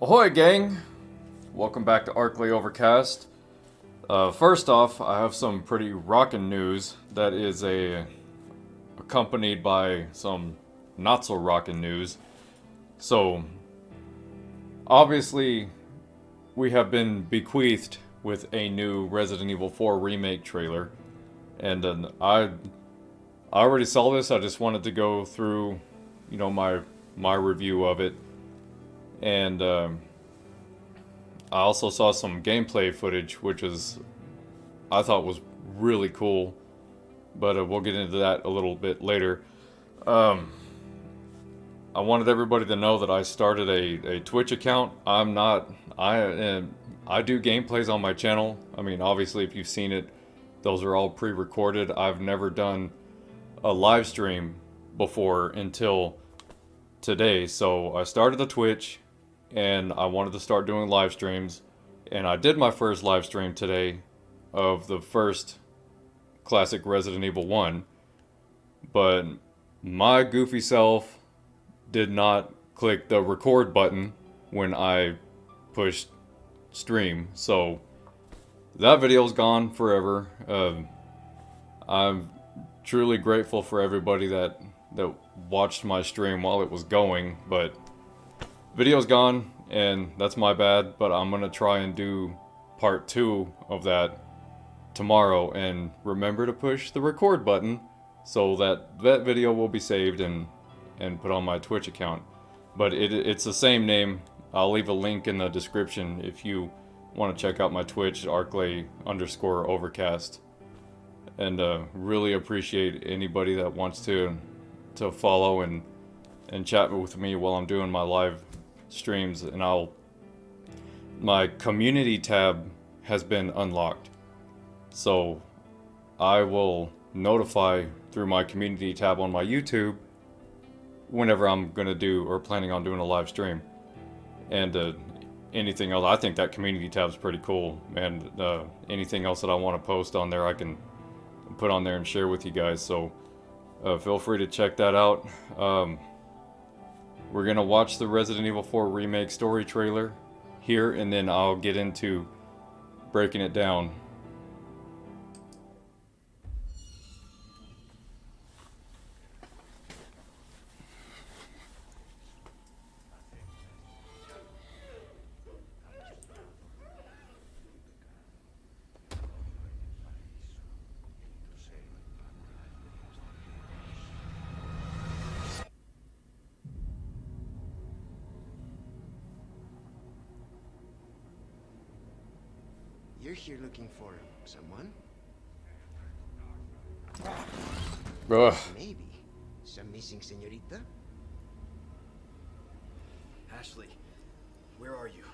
Ahoy gang! Welcome back to Arcly Overcast. First off, I have some pretty rockin' news that is accompanied by some not so rockin' news. So, obviously, we have been bequeathed with a new Resident Evil 4 Remake trailer. And I already saw this, I just wanted to go through, my review of it. And I also saw some gameplay footage, which I thought was really cool, but we'll get into that a little bit later. I wanted everybody to know that I started a Twitch account. I do gameplays on my channel. I mean, obviously, if you've seen it, those are all pre-recorded. I've never done a live stream before until today, so I started the Twitch. And I wanted to start doing live streams, and I did my first live stream today of the first classic Resident Evil 1, but my goofy self did not click the record button when I pushed stream, so that video's gone forever. I'm truly grateful for everybody that watched my stream while it was going, but video's gone, and that's my bad, but I'm gonna try and do part 2 of that tomorrow, and remember to push the record button so that video will be saved and put on my Twitch account. But it's the same name. I'll leave a link in the description if you want to check out my Twitch, Arclay_Overcast. And really appreciate anybody that wants to follow and chat with me while I'm doing my live streams. And my community tab has been unlocked, so I will notify through my community tab on my YouTube whenever I'm gonna do or planning on doing a live stream. And anything else, I think that community tab is pretty cool, and anything else that I want to post on there I can put on there and share with you guys, so feel free to check that out. We're gonna watch the Resident Evil 4 Remake story trailer here, and then I'll get into breaking it down. You're here looking for someone? Ugh. Maybe. Some missing señorita? Ashley, where are you?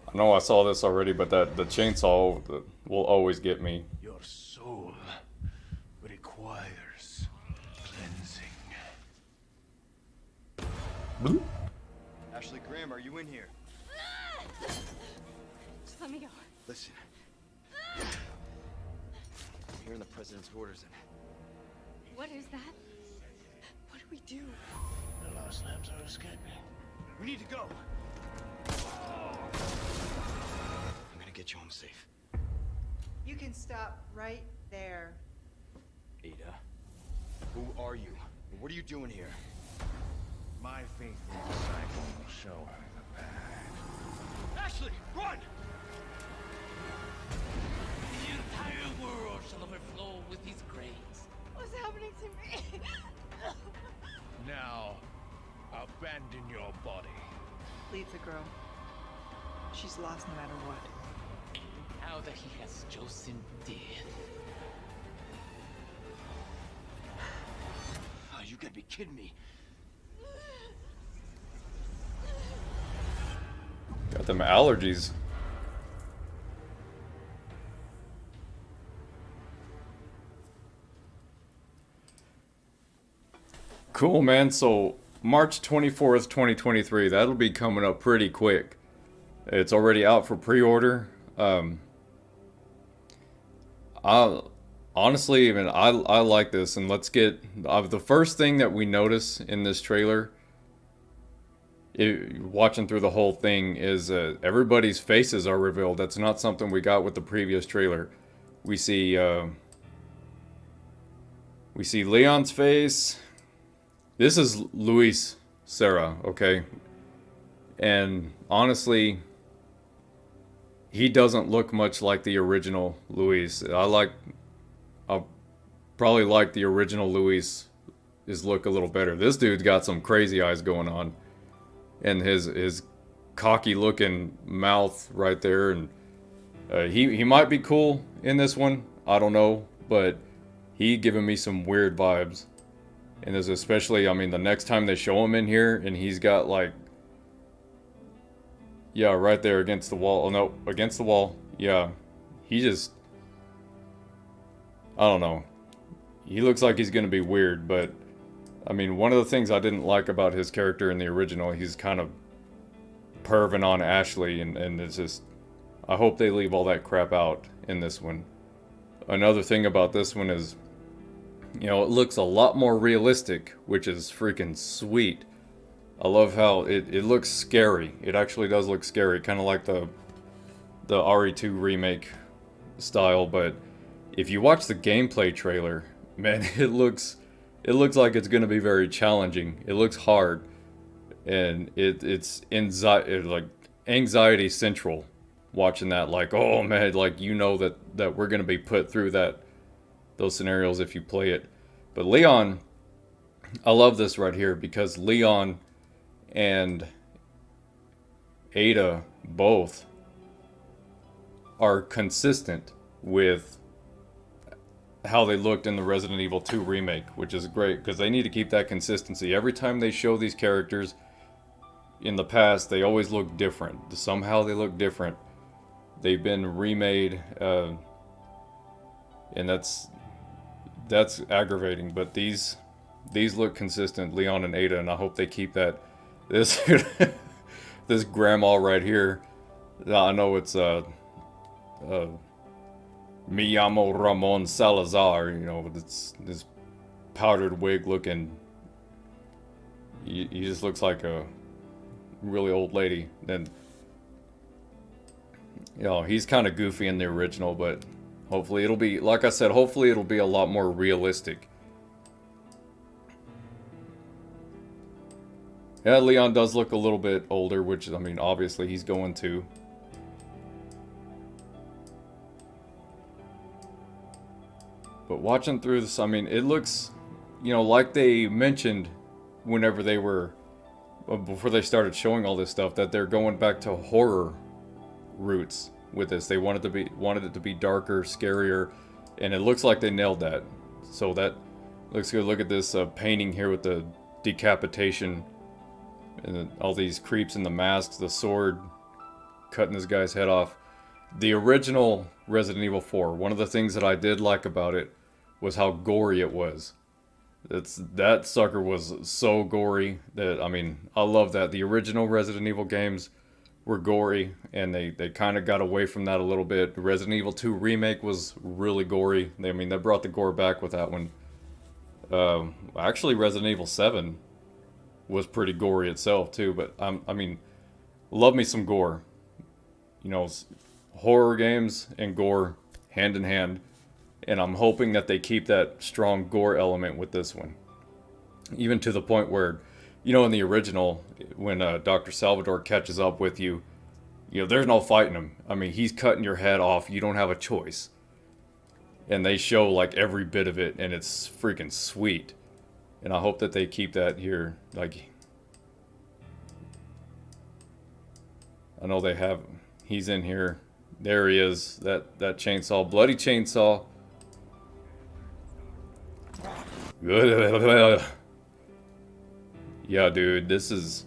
I know I saw this already, but the chainsaw will always get me. Your soul requires cleansing. Bloop. Ashley Graham, are you in here? Just let me go. Listen. I'm hearing the president's orders and What is that? What do we do? The last lambs are escaping. We need to go. I'm gonna get you home safe. You can stop right there. Ada, who are you? What are you doing here? My faithful disciple will show her the path. Ashley, run! The entire world shall overflow with his grace. What's happening to me? Now, abandon your body. Leave the girl. She's lost no matter what. Now that he has chosen death. Oh, you gotta be kidding me. Got them allergies. Cool, man. So March 24th, 2023. That'll be coming up pretty quick. It's already out for pre-order. Honestly, even I like this, and let's get the first thing that we notice in this trailer watching through the whole thing is everybody's faces are revealed. That's not something we got with the previous trailer. We see Leon's face. This is Luis Serra, okay? And honestly, he doesn't look much like the original Luis. I'll probably like the original Luis his look a little better. This dude's got some crazy eyes going on. And his cocky looking mouth right there, and he might be cool in this one, I don't know, but he giving me some weird vibes. And there's especially, I mean, the next time they show him in here and he's got like, yeah, right there against the wall. Oh no, against the wall. Yeah, he just, I don't know, he looks like he's gonna be weird. But I mean, one of the things I didn't like about his character in the original, he's kind of perving on Ashley, and it's just, I hope they leave all that crap out in this one. Another thing about this one is, you know, it looks a lot more realistic, which is freaking sweet. I love how it looks scary. It actually does look scary, kind of like the RE2 remake style. But if you watch the gameplay trailer, man, it looks like it's going to be very challenging. It looks hard, and it's like anxiety central watching that. Like, oh man, like, you know that we're going to be put through those scenarios if you play it. But Leon, I love this right here because Leon and Ada both are consistent with how they looked in the Resident Evil 2 remake, which is great because they need to keep that consistency. Every time they show these characters in the past, they always look different. Somehow they look different. They've been remade, and that's aggravating. But these look consistent, Leon and Ada, and I hope they keep that. This grandma right here, I know it's Me llamo Ramon Salazar, you know, it's this powdered wig looking. He just looks like a really old lady. And, you know, he's kind of goofy in the original, but hopefully it'll be, like I said, hopefully it'll be a lot more realistic. Yeah, Leon does look a little bit older, which, I mean, obviously he's going to. But watching through this, I mean, it looks, you know, like they mentioned whenever they were, before they started showing all this stuff, that they're going back to horror roots with this. They wanted it to be darker, scarier, and it looks like they nailed that. So that looks good. Look at this painting here with the decapitation and all these creeps in the masks, the sword cutting this guy's head off. The original Resident Evil 4, one of the things that I did like about it was how gory it was. That sucker was so gory that, I mean, I love that. The original Resident Evil games were gory, and they kind of got away from that a little bit. Resident Evil 2 Remake was really gory. I mean, they brought the gore back with that one. Actually, Resident Evil 7 was pretty gory itself too, but I mean, love me some gore. You know, horror games and gore hand in hand, and I'm hoping that they keep that strong gore element with this one. Even to the point where, you know, in the original, when Dr. Salvador catches up with you, you know, there's no fighting him. I mean, he's cutting your head off. You don't have a choice. And they show like every bit of it, and it's freaking sweet. And I hope that they keep that here. Like, I know they have. He's in here. There he is. That chainsaw, bloody chainsaw. Yeah, dude, this is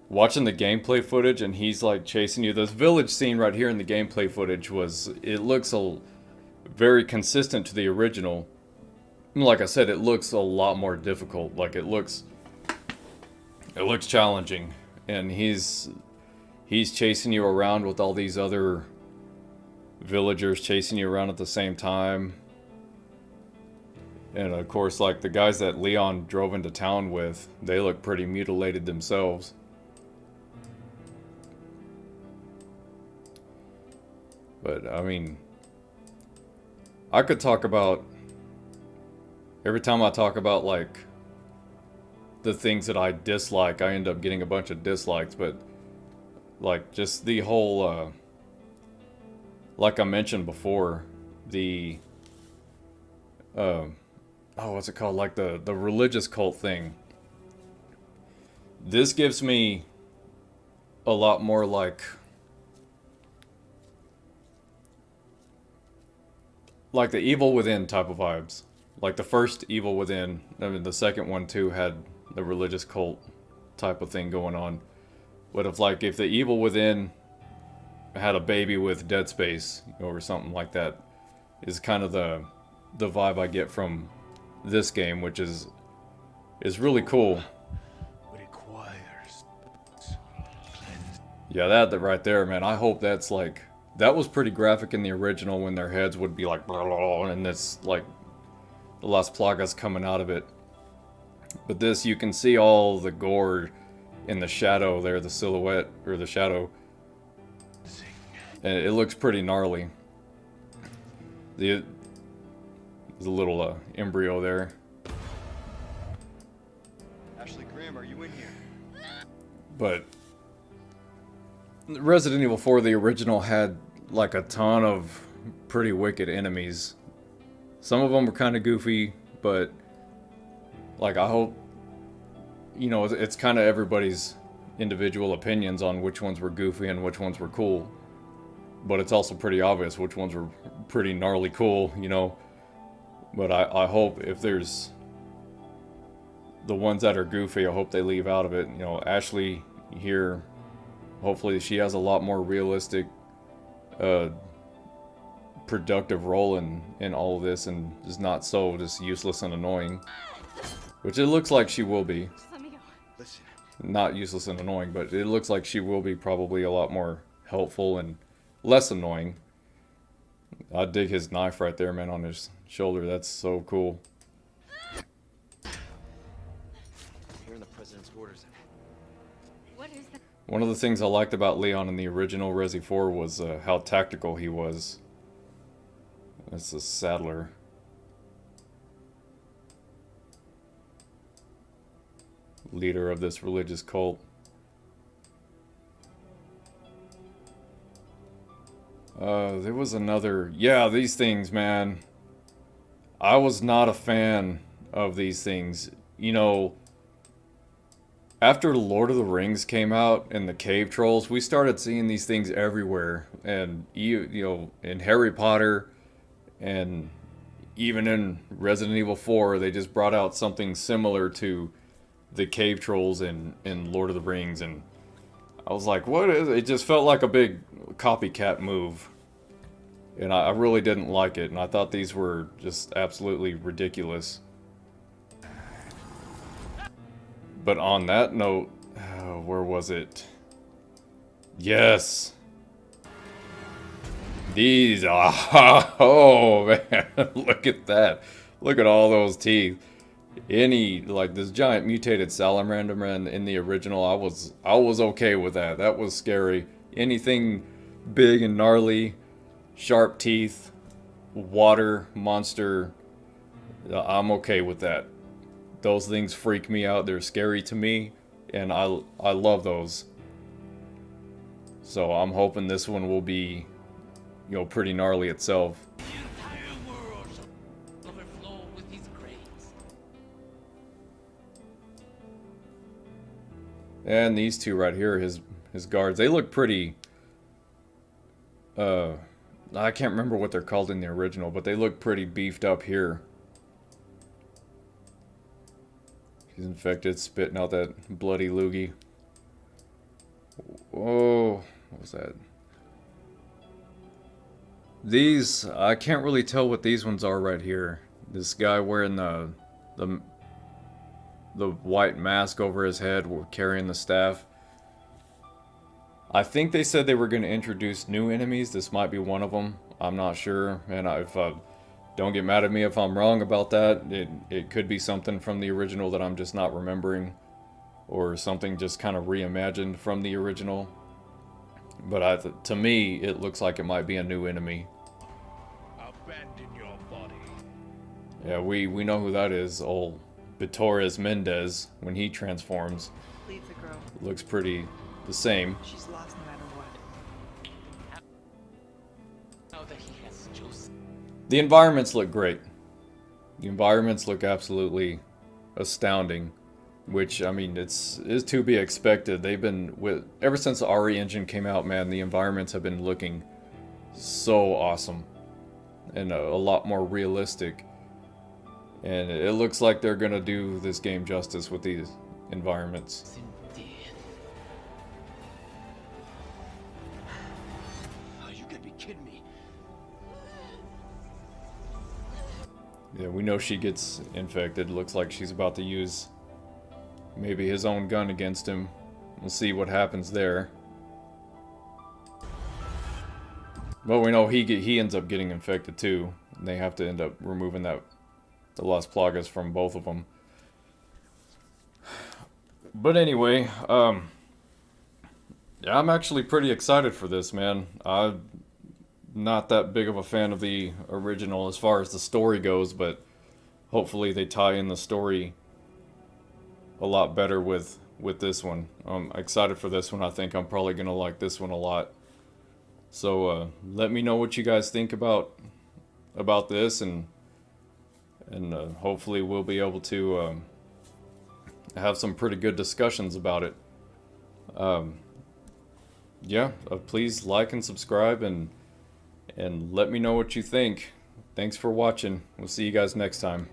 watching the gameplay footage, and he's like chasing you. This village scene right here in the gameplay footage it looks very consistent to the original. Like I said, it looks a lot more difficult. Like it looks challenging, and he's chasing you around with all these other villagers chasing you around at the same time. And of course, like the guys that Leon drove into town with, they look pretty mutilated themselves. But I mean, I could talk about, every time I talk about like the things that I dislike, I end up getting a bunch of dislikes. But like just the whole, like I mentioned before, the oh, what's it called? Like the religious cult thing. This gives me a lot more like the Evil Within type of vibes. Like the first Evil Within, I mean the second one too had the religious cult type of thing going on. But if the Evil Within had a baby with Dead Space, or something like that, is kind of the vibe I get from this game, which is really cool. Requires Yeah, that right there, man. I hope that's like, that was pretty graphic in the original when their heads would be like blah, blah, blah, and this like the Las Plagas coming out of it. But this, you can see all the gore in the shadow there, the silhouette or the shadow, and it looks pretty gnarly. The little embryo there. Ashley Graham, are you in here? But Resident Evil 4, the original, had like a ton of pretty wicked enemies. Some of them were kind of goofy, but like I hope, you know, it's kind of everybody's individual opinions on which ones were goofy and which ones were cool. But it's also pretty obvious which ones were pretty gnarly cool, you know. But I hope if there's the ones that are goofy, I hope they leave out of it. You know, Ashley here, hopefully she has a lot more realistic, productive role in all of this, and is not so just useless and annoying. Which it looks like she will be. Just let me go. Listen, Not useless and annoying, but it looks like she will be probably a lot more helpful and less annoying. I dig his knife right there, man, on his shoulder. That's so cool. Here in the president's orders. What is that? One of the things I liked about Leon in the original Resi 4 was how tactical he was. That's a saddler. Leader of this religious cult. There was another... Yeah, these things, man. I was not a fan of these things. You know, after Lord of the Rings came out and the cave trolls, we started seeing these things everywhere. And, you know, in Harry Potter and even in Resident Evil 4, they just brought out something similar to the cave trolls in Lord of the Rings. And I was like, what is it? It just felt like a big copycat move. And I really didn't like it. And I thought these were just absolutely ridiculous. But on that note, where was it? Yes. These are... Oh, man. Look at that. Look at all those teeth. Like this giant mutated salamander man in the original, I was okay with that. That was scary. Anything big and gnarly, sharp teeth, water monster, I'm okay with that. Those things freak me out. They're scary to me, and I love those. So I'm hoping this one will be, you know, pretty gnarly itself. The entire world shall overflow with his grace. And these two right here, his guards, they look pretty, I can't remember what they're called in the original, but they look pretty beefed up here. He's infected, spitting out that bloody loogie. Whoa, what was that? These, I can't really tell what these ones are right here. This guy wearing the white mask over his head, carrying the staff. I think they said they were going to introduce new enemies. This might be one of them. I'm not sure. And don't get mad at me if I'm wrong about that. It could be something from the original that I'm just not remembering. Or something just kind of reimagined from the original. But to me, it looks like it might be a new enemy. Abandon your body. Yeah, we know who that is. Old Torres Mendez, when he transforms, Leave the girl. looks pretty the same. She's lost no matter what. Now that he has chosen. The environments look great. The environments look absolutely astounding, which, I mean, is to be expected. They've been ever since the RE engine came out, man, the environments have been looking so awesome and a lot more realistic. And it looks like they're gonna do this game justice with these environments. Oh, you gotta be kidding me. Yeah, we know she gets infected. Looks like she's about to use maybe his own gun against him. We'll see what happens there. But we know he ends up getting infected too. And they have to end up removing the Las Plagas from both of them. But anyway, yeah, I'm actually pretty excited for this, man. I'm not that big of a fan of the original as far as the story goes, but hopefully they tie in the story a lot better with this one. I'm excited for this one. I think I'm probably gonna like this one a lot. So let me know what you guys think about this, and hopefully we'll be able to have some pretty good discussions about it. Yeah, please like and subscribe, and let me know what you think. Thanks for watching. We'll see you guys next time.